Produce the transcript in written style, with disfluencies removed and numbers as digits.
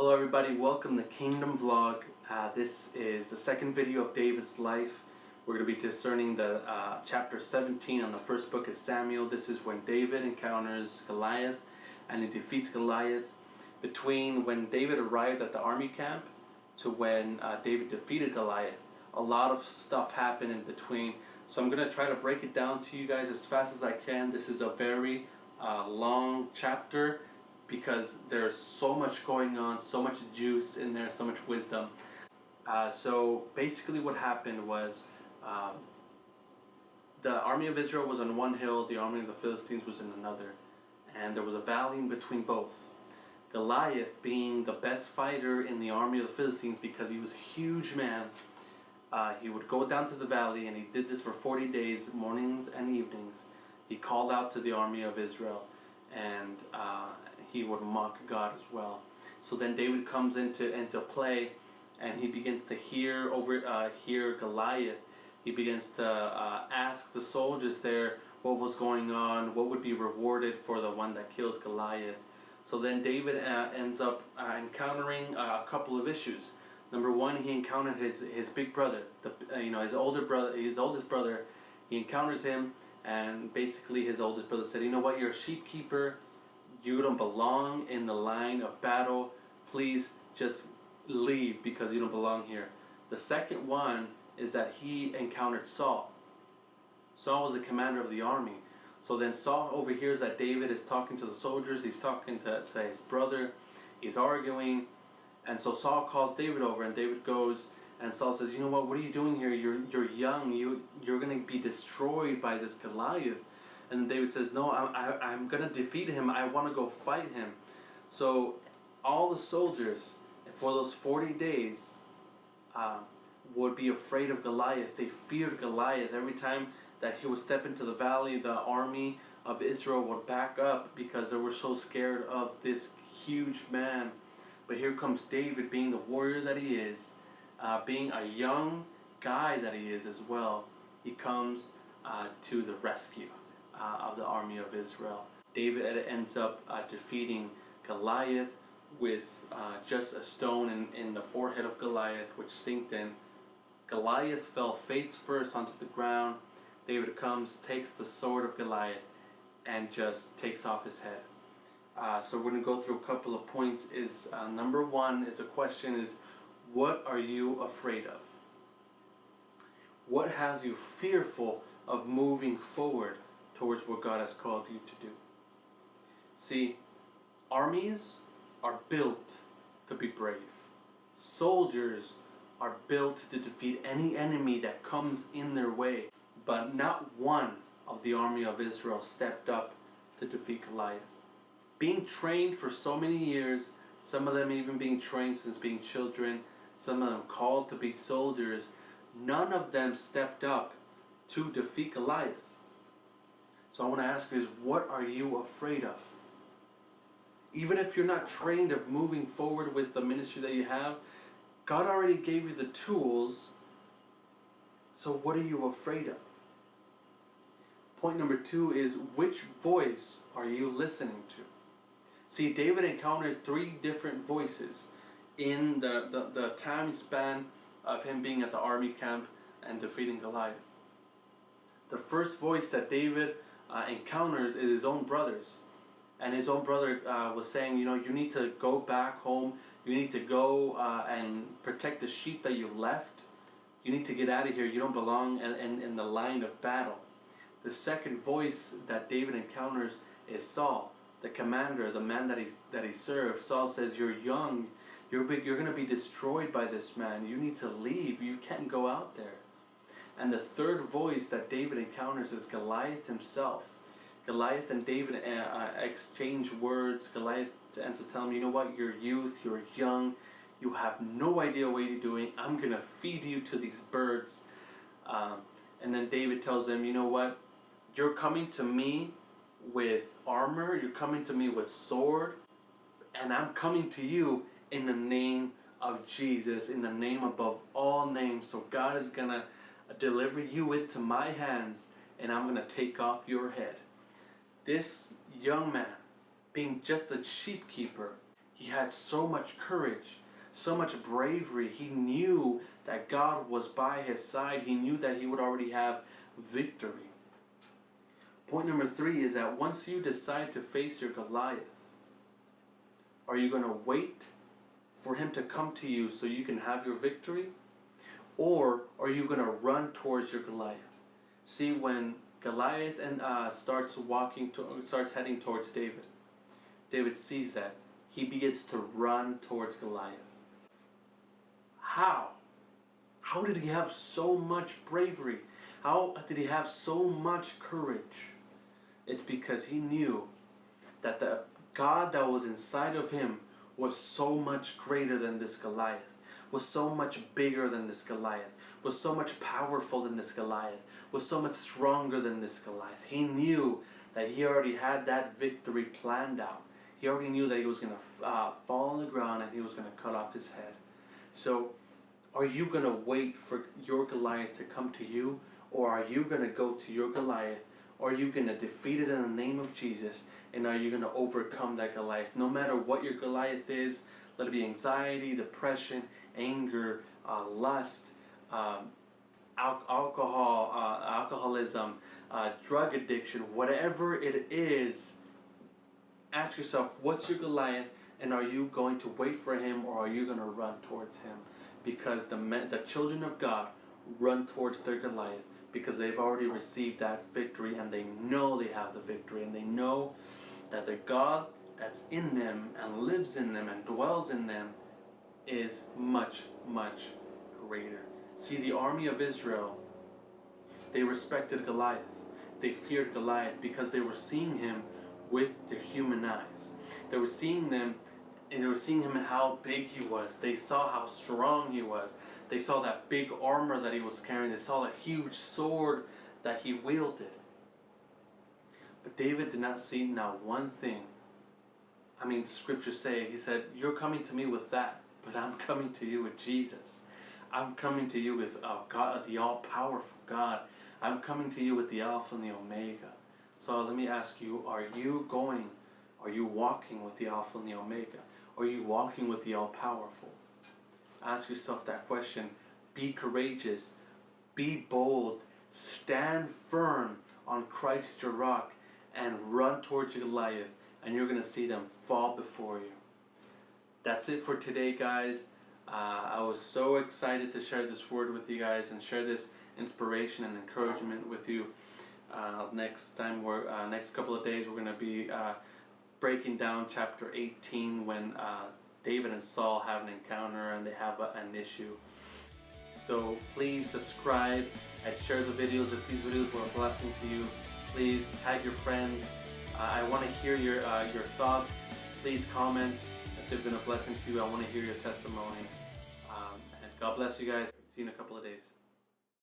Hello everybody, welcome to Kingdom Vlog. This is the second video of David's life. We're going to be discerning the chapter 17 on the first book of Samuel. This is when David encounters Goliath and he defeats Goliath. Between when David arrived at the army camp to when David defeated Goliath, a lot of stuff happened in between. So I'm going to try to break it down to you guys as fast as I can. This is a very long chapter, because there's so much going on, so much juice in there, so much wisdom. So basically what happened was the army of Israel was on one hill, the army of the Philistines was in another, and there was a valley in between both. Goliath, being the best fighter in the army of the Philistines because he was a huge man, he would go down to the valley, and he did this for 40 days, mornings and evenings. He called out to the army of Israel, and he would mock God as well. So then David comes into play, and he begins to hear Goliath. He begins to ask the soldiers there what was going on, what would be rewarded for the one that kills Goliath. So then David ends up encountering a couple of issues. Number one, he encountered his big brother, his oldest brother. He encounters him, and basically his oldest brother said, "You know what? You're a sheepkeeper. You don't belong in the line of battle. Please just leave because you don't belong here." The second one is that he encountered Saul. Saul was the commander of the army. So then Saul overhears that David is talking to the soldiers. He's talking to his brother. He's arguing. And so Saul calls David over, and David goes, and Saul says, "You know what are you doing here? You're young. You're going to be destroyed by this Goliath." And David says, "No, I'm going to defeat him. I want to go fight him." So all the soldiers for those 40 days would be afraid of Goliath. They feared Goliath. Every time that he would step into the valley, the army of Israel would back up because they were so scared of this huge man. But here comes David, being the warrior that he is, being a young guy that he is as well. He comes to the rescue of the army of Israel. David ends up defeating Goliath with just a stone in the forehead of Goliath, which sinked in. Goliath fell face first onto the ground. David comes, takes the sword of Goliath, and just takes off his head. So we're going to go through a couple of points. Number one is a question is, what are you afraid of? What has you fearful of moving forward towards what God has called you to do? See, armies are built to be brave. Soldiers are built to defeat any enemy that comes in their way. But not one of the army of Israel stepped up to defeat Goliath. Being trained for so many years, some of them even being trained since being children, some of them called to be soldiers, none of them stepped up to defeat Goliath. So I want to ask you is, what are you afraid of? Even if you're not trained of moving forward with the ministry that you have, God already gave you the tools. So what are you afraid of? Point number two is, which voice are you listening to? See, David encountered 3 different voices in the time span of him being at the army camp and defeating Goliath. The first voice that David encounters is his own brothers. And his own brother was saying, you need to go back home. You need to go and protect the sheep that you left. You need to get out of here. You don't belong in the line of battle. The second voice that David encounters is Saul, the commander, the man that he served. Saul says, "You're young. You're going to be destroyed by this man. You need to leave. You can't go out there." And the third voice that David encounters is Goliath himself. Goliath and David exchange words. Goliath ends up telling him, "You know what? You're youth. You're young. You have no idea what you're doing. I'm going to feed you to these birds." And then David tells him, "You know what? You're coming to me with armor. You're coming to me with sword. And I'm coming to you in the name of Jesus, in the name above all names. So God is going to deliver you into my hands, and I'm going to take off your head." This young man, being just a sheepkeeper, He had so much courage, so much bravery. He knew that God was by his side. He knew that he would already have victory. Point number 3 is that once you decide to face your Goliath, are you going to wait for him to come to you so you can have your victory? Or are you going to run towards your Goliath? See, when Goliath starts heading towards David, David sees that. He begins to run towards Goliath. How? How did he have so much bravery? How did he have so much courage? It's because he knew that the God that was inside of him was so much greater than this Goliath, was so much bigger than this Goliath, was so much powerful than this Goliath, was so much stronger than this Goliath. He knew that he already had that victory planned out. He already knew that he was going to fall on the ground and he was going to cut off his head. So, are you going to wait for your Goliath to come to you? Or are you going to go to your Goliath? Or are you going to defeat it in the name of Jesus? And are you going to overcome that Goliath? No matter what your Goliath is, let it be anxiety, depression, anger, lust, alcoholism, drug addiction, whatever it is, ask yourself, what's your Goliath? And are you going to wait for him, or are you going to run towards him? Because the children of God run towards their Goliath because they've already received that victory, and they know they have the victory, and they know that the God that's in them and lives in them and dwells in them is much, much greater. See, the army of Israel, they respected Goliath. They feared Goliath because they were seeing him with their human eyes. They were seeing him how big he was. They saw how strong he was. They saw that big armor that he was carrying. They saw the huge sword that he wielded. But David did not see not one thing. I mean, the scriptures say, he said, you're coming to me with that, but I'm coming to you with Jesus. I'm coming to you with God, the all-powerful God. I'm coming to you with the Alpha and the Omega. So let me ask you, are you walking with the Alpha and the Omega? Are you walking with the all-powerful? Ask yourself that question. Be courageous. Be bold. Stand firm on Christ your rock and run towards Goliath, and you're going to see them fall before you. That's it for today, guys. I was so excited to share this word with you guys and share this inspiration and encouragement with you. Next couple of days, we're going to be breaking down chapter 18 when David and Saul have an encounter and they have an issue. So please subscribe and share the videos. If these videos were a blessing to you, please tag your friends. I want to hear your thoughts. Please comment if they've been a blessing to you. I want to hear your testimony. And God bless you guys. See you in a couple of days.